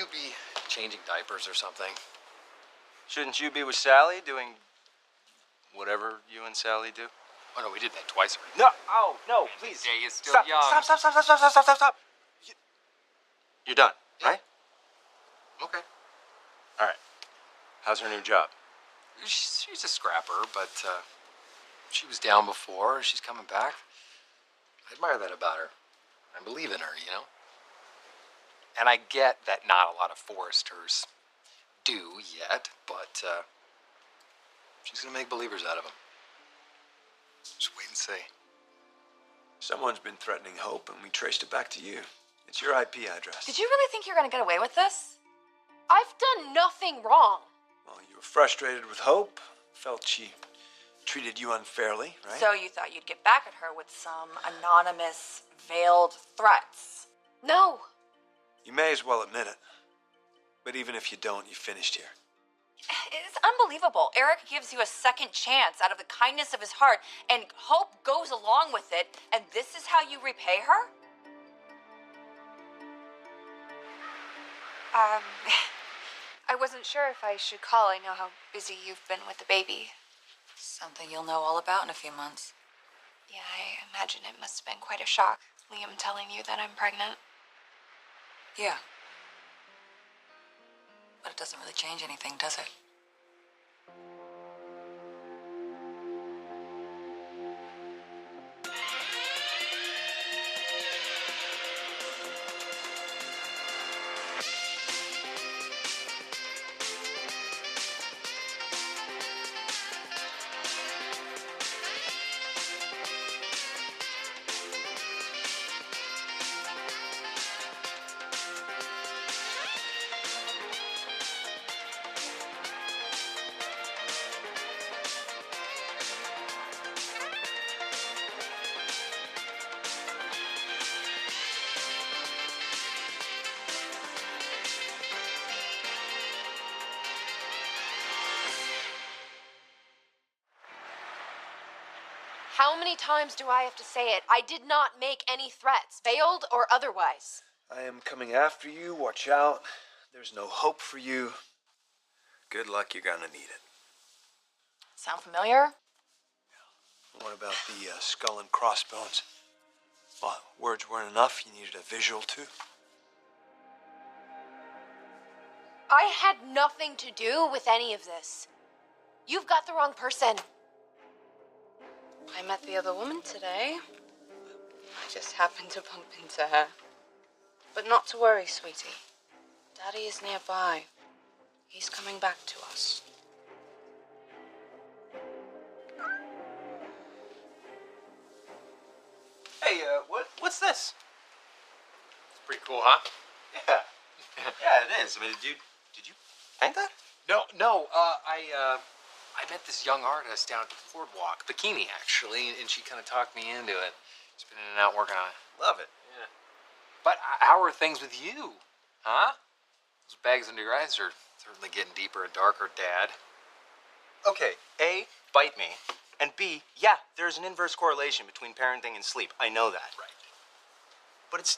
you be changing diapers or something? Shouldn't you be with Sally doing whatever you and Sally do? Oh, no, we did that twice already. No, oh, no, please. The day is still Stop, young. stop. You're done, right? Okay. All right. How's her new job? She's a scrapper, but she was down before. She's coming back. I admire that about her. I believe in her, you know? And I get that not a lot of foresters do yet, but she's going to make believers out of them. Just wait and see. Someone's been threatening Hope, and we traced it back to you. It's your IP address. Did you really think you were going to get away with this? I've done nothing wrong. Well, you were frustrated with Hope, felt she treated you unfairly, right? So you thought you'd get back at her with some anonymous, veiled threats? No. You may as well admit it. But even if you don't, you finished here. It's unbelievable. Eric gives you a second chance out of the kindness of his heart, and Hope goes along with it, and this is how you repay her? I wasn't sure if I should call. I know how busy you've been with the baby. Something you'll know all about in a few months. Yeah, I imagine it must have been quite a shock, Liam telling you that I'm pregnant. Yeah. But it doesn't really change anything, does it? How many times do I have to say it? I did not make any threats, veiled or otherwise. I am coming after you. Watch out. There's no hope for you. Good luck. You're gonna need it. Sound familiar? What about the skull and crossbones? Well, words weren't enough. You needed a visual, too. I had nothing to do with any of this. You've got the wrong person. I met the other woman today. I just happened to bump into her. But not to worry, sweetie. Daddy is nearby. He's coming back to us. Hey, what's this? It's pretty cool, huh? Yeah. Yeah, it is. I mean, did you paint that? No, I met this young artist down at the boardwalk, Bikini, actually, and she kind of talked me into it. She's been in and out working on it. Love it. Yeah. But how are things with you? Huh? Those bags under your eyes are certainly getting deeper and darker, Dad. Okay, A, bite me, and B, yeah, there's an inverse correlation between parenting and sleep. I know that. Right. But it's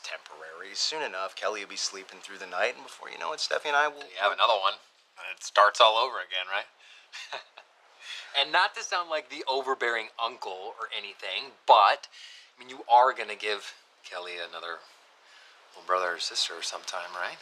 temporary. Soon enough, Kelly will be sleeping through the night, and before you know it, Steffi and I will... You have another one, and it starts all over again, right? And not to sound like the overbearing uncle or anything, but, I mean, you are going to give Kelly another little brother or sister sometime, right?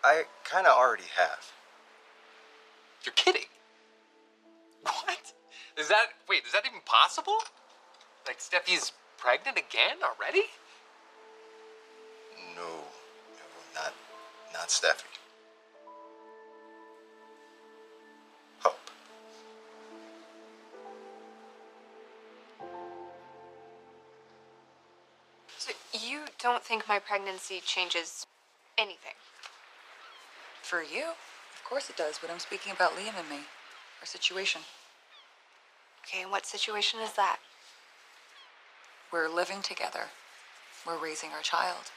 I kind of already have. You're kidding. What? Is that even possible? Like, Steffi's pregnant again already? No, not Steffi. Hope. So you don't think my pregnancy changes anything? For you? Of course it does, but I'm speaking about Liam and me. Our situation. Okay, and what situation is that? We're living together. We're raising our child.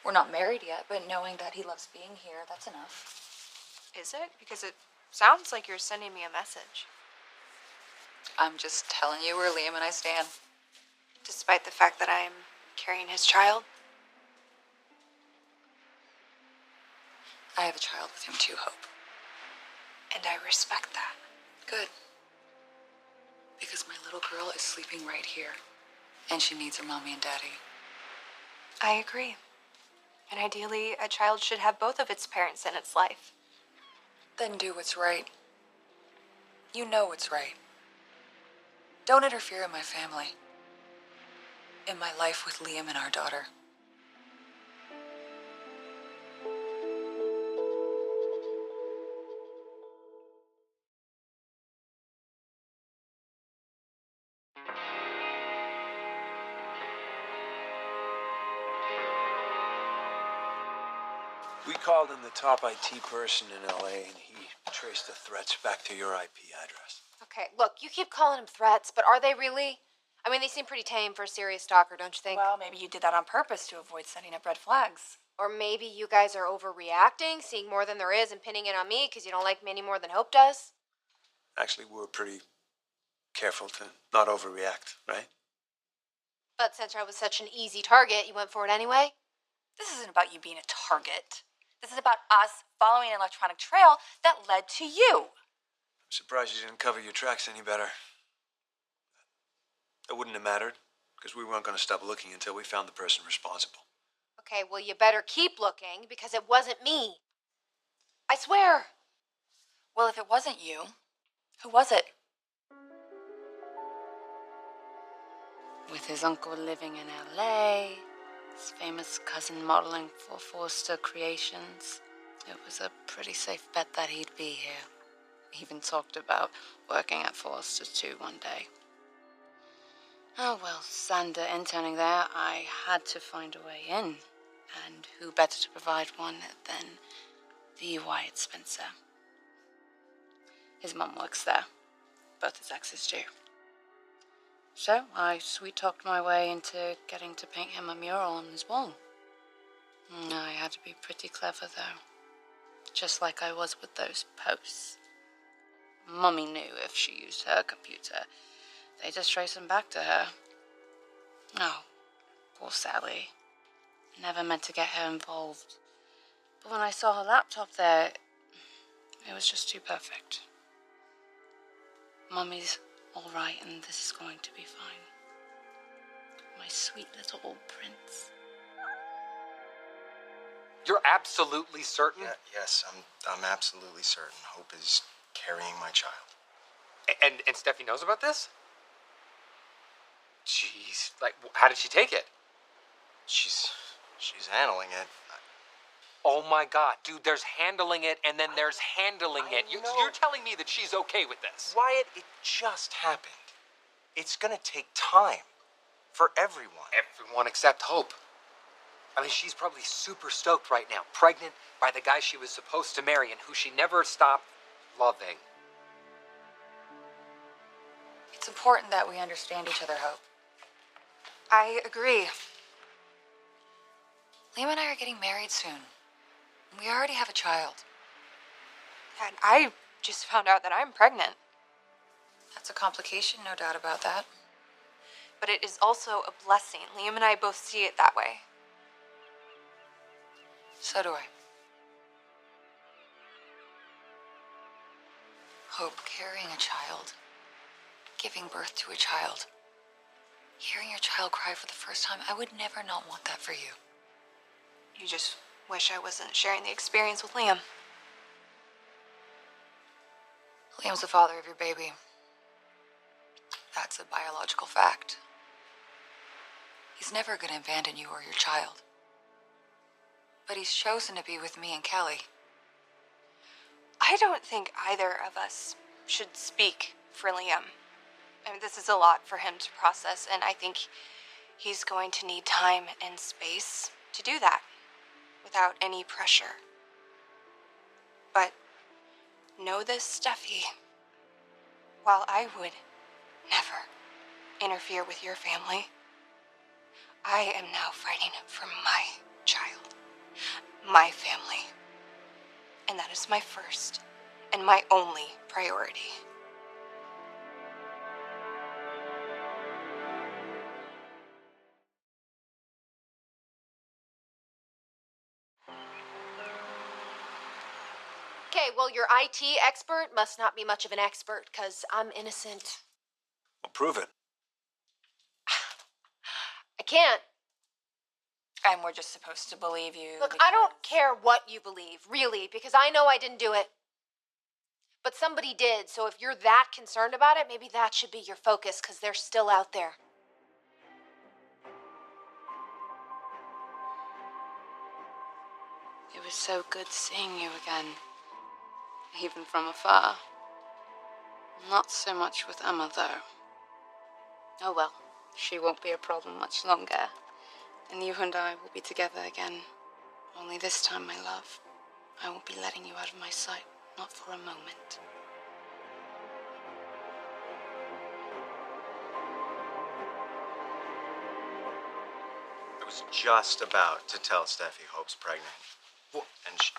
We're not married yet, but knowing that he loves being here, that's enough. Is it? Because it sounds like you're sending me a message. I'm just telling you where Liam and I stand. despite the fact that I'm carrying his child. I have a child with him too, Hope. And I respect that. Good. Because my little girl is sleeping right here. And she needs her mommy and daddy. I agree. And ideally, a child should have both of its parents in its life. Then do what's right. You know what's right. Don't interfere in my family. In my life with Liam and our daughter. We called in the top IT person in LA, and he traced the threats back to your IP address. Okay, look, you keep calling them threats, but are they really? I mean, they seem pretty tame for a serious stalker, don't you think? Well, maybe you did that on purpose to avoid setting up red flags. Or maybe you guys are overreacting, seeing more than there is and pinning it on me because you don't like me any more than Hope does. Actually, we were pretty careful to not overreact, right? But since I was such an easy target, you went for it anyway? This isn't about you being a target. This is about us following an electronic trail that led to you. I'm surprised you didn't cover your tracks any better. It wouldn't have mattered, because we weren't going to stop looking until we found the person responsible. Okay, well, you better keep looking because it wasn't me. I swear. Well, if it wasn't you, who was it? With his uncle living in LA, his famous cousin modeling for Forster Creations, it was a pretty safe bet that he'd be here. Even talked about working at Forster too one day. Oh well, Sander interning there, I had to find a way in. And who better to provide one than the Wyatt Spencer? His mum works there. Both his exes do. So I sweet-talked my way into getting to paint him a mural on his wall. I had to be pretty clever, though. Just like I was with those posts. Mummy knew if she used her computer, they just trace them back to her. Oh, poor Sally. Never meant to get her involved. But when I saw her laptop there, it was just too perfect. Mummy's all right, and this is going to be fine. My sweet little old prince. You're absolutely certain? Yeah, yes, I'm absolutely certain Hope is carrying my child. And Steffi knows about this? Jeez, like, how did she take it? She's handling it. Oh my God, dude, there's handling it and then there's handling it. know. You're telling me that she's okay with this? Wyatt, it just happened. It's gonna take time for everyone. Everyone except Hope. I mean, she's probably super stoked right now, pregnant by the guy she was supposed to marry and who she never stopped loving. It's important that we understand each other, Hope. I agree. Liam and I are getting married soon. We already have a child. And I just found out that I'm pregnant. That's a complication, no doubt about that. But it is also a blessing. Liam and I both see it that way. So do I. Hope, carrying a child, giving birth to a child, hearing your child cry for the first time, I would never not want that for you. You just wish I wasn't sharing the experience with Liam. Liam's the father of your baby. That's a biological fact. He's never going to abandon you or your child. But he's chosen to be with me and Kelly. I don't think either of us should speak for Liam. I mean, this is a lot for him to process, and I think he's going to need time and space to do that without any pressure. But know this, Steffi. While I would never interfere with your family, I am now fighting for my child, my family. And that is my first and my only priority. Okay, well, your IT expert must not be much of an expert, because I'm innocent. Well, prove it. I can't. And we're just supposed to believe you. Look, I don't care what you believe, really, because I know I didn't do it. But somebody did, so if you're that concerned about it, maybe that should be your focus, because they're still out there. It was so good seeing you again, even from afar. Not so much with Emma, though. Oh well, she won't be a problem much longer, and you and I will be together again. Only this time, my love, I won't be letting you out of my sight, not for a moment. I was just about to tell Steffi Hope's pregnant. Well, And she,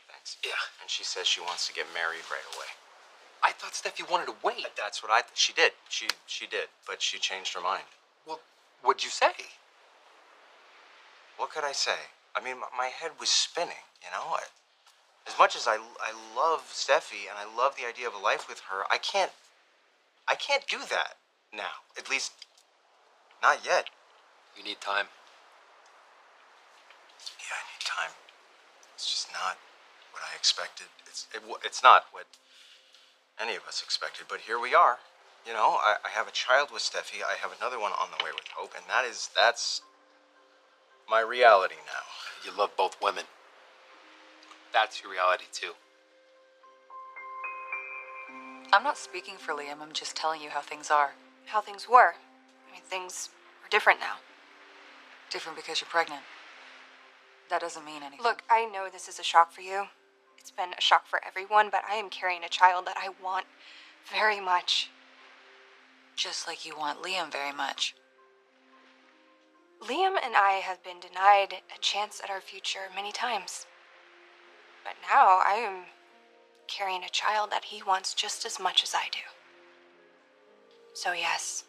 thanks. yeah. And she says she wants to get married right away. I thought Steffi wanted to wait. That's what she did. She did, but she changed her mind. Well, what'd you say? What could I say? I mean, my head was spinning, you know? As much as I love Steffi and I love the idea of a life with her, I can't do that now. At least, not yet. You need time. Yeah, I need time. It's just not what I expected. It's not what any of us expected, but here we are. You know, I have a child with Steffi. I have another one on the way with Hope, and that's my reality now. You love both women. That's your reality, too. I'm not speaking for Liam, I'm just telling you how things are. How things were. I mean, things are different now. Different because you're pregnant. That doesn't mean anything. Look, I know this is a shock for you. It's been a shock for everyone, but I am carrying a child that I want very much. Just like you want Liam very much. Liam and I have been denied a chance at our future many times. But now I am carrying a child that he wants just as much as I do. So yes,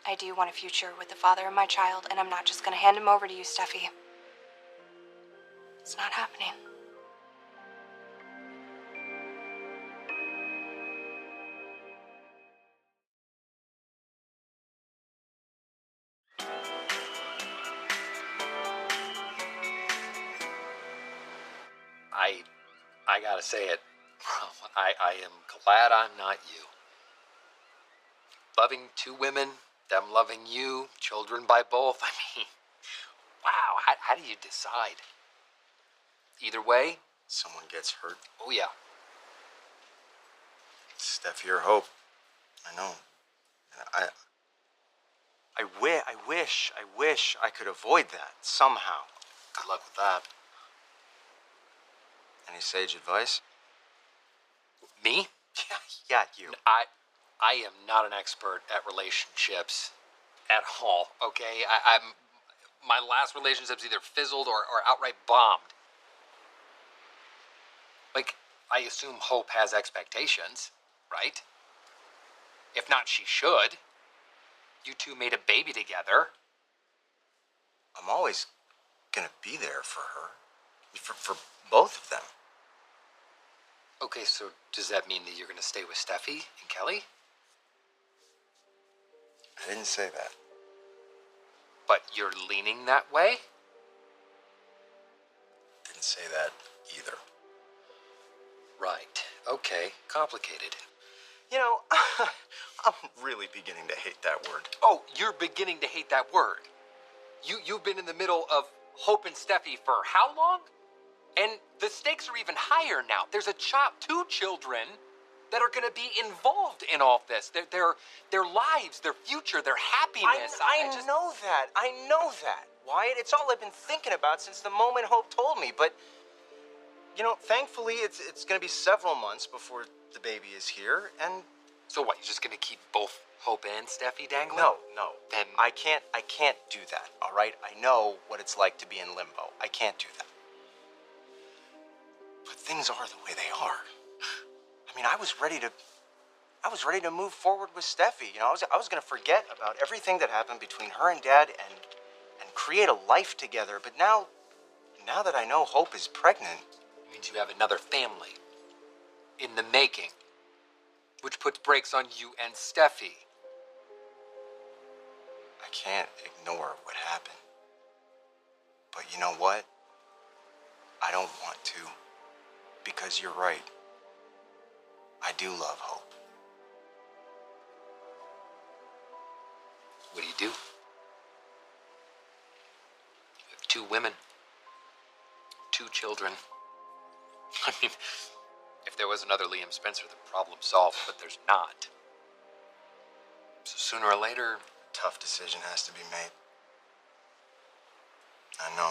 I do want a future with the father of my child, and I'm not just going to hand him over to you, Steffi. It's not happening. I gotta say it. I am glad I'm not you. Loving two women, them loving you, children by both. I mean, wow, how do you decide? Either way, Someone gets hurt. oh yeah. Steffi or Hope. I know. I wish I could avoid that somehow. Good luck with that. Any sage advice? Me? Yeah, you. I am not an expert at relationships at all, okay? I'm my last relationship's either fizzled or outright bombed. Like, I assume Hope has expectations, right? If not, she should. You two made a baby together. I'm always gonna be there for her. For both of them. Okay, so does that mean that you're gonna stay with Steffi and Kelly? I didn't say that. But you're leaning that way? Didn't say that either. Right. Okay. Complicated. You know, I'm really beginning to hate that word. Oh, you're beginning to hate that word. You've been in the middle of Hope and Steffi for how long? And the stakes are even higher now. There's two children that are going to be involved in all of this. Their lives, their future, their happiness. I know that. I know that, Wyatt. It's all I've been thinking about since the moment Hope told me. But, you know, thankfully, it's going to be several months before the baby is here. And So what? You're just going to keep both Hope and Steffi dangling? no. Then I can't do that. All right. I know what it's like to be in limbo. I can't do that. But things are the way they are. I mean, I was ready to move forward with Steffi. You know, I was going to forget about everything that happened between her and Dad and create a life together. But now that I know Hope is pregnant, it means you have another family. in the making, which puts brakes on you and Steffi. I can't ignore what happened. But you know what? I don't want to. Because you're right. I do love Hope. What do you do? You have 2 women, 2 children. I mean, if there was another Liam Spencer, the problem solved, but there's not. So sooner or later, Tough decision has to be made. I know.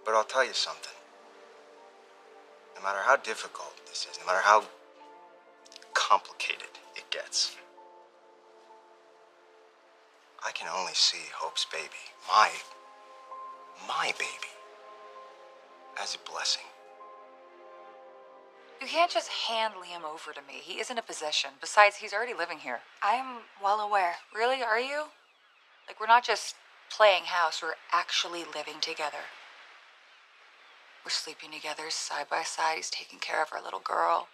But I'll tell you something. No matter how difficult this is, no matter how complicated it gets, I can only see Hope's baby, my baby, as a blessing. You can't just hand Liam over to me. He isn't a possession. Besides, he's already living here. I'm well aware. Really, are you? Like, we're not just playing house, we're actually living together. We're sleeping together side by side. He's taking care of our little girl,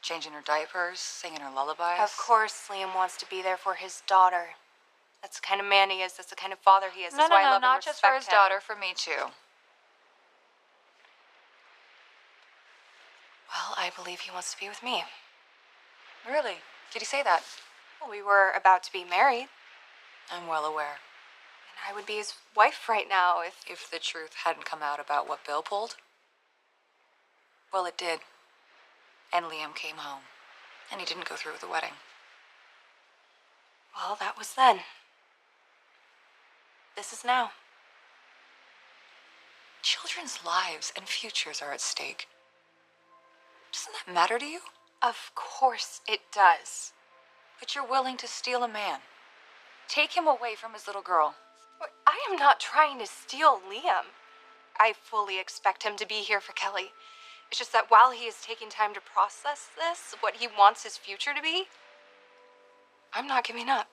changing her diapers, singing her lullabies. Of course, Liam wants to be there for his daughter. That's the kind of man he is. That's the kind of father he is. No, That's no, why I no, love not and just for his respect him. daughter, for me too. Well, I believe he wants to be with me. Really? Did he say that? Well, we were about to be married, I'm well aware. and I would be his wife right now if... If the truth hadn't come out about what Bill pulled? Well, it did. And Liam came home. And he didn't go through with the wedding. Well, that was then. This is now. Children's lives and futures are at stake. Doesn't that matter to you? Of course it does. But you're willing to steal a man. Take him away from his little girl. I am not trying to steal Liam. I fully expect him to be here for Kelly. It's just that while he is taking time to process this, what he wants his future to be, I'm not giving up.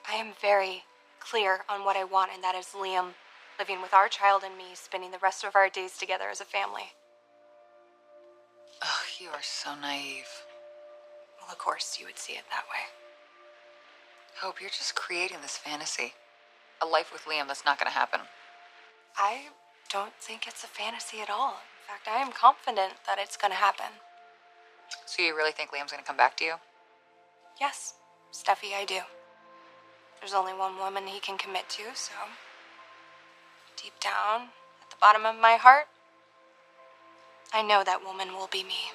I am very clear on what I want, and that is Liam living with our child and me, spending the rest of our days together as a family. Oh, you are so naive. Well, of course, you would see it that way. Hope, you're just creating this fantasy. A life with Liam that's not going to happen. I don't think it's a fantasy at all. In fact, I am confident that it's going to happen. So you really think Liam's going to come back to you? Yes, Steffi, I do. There's only one woman he can commit to, so deep down, at the bottom of my heart, I know that woman will be me.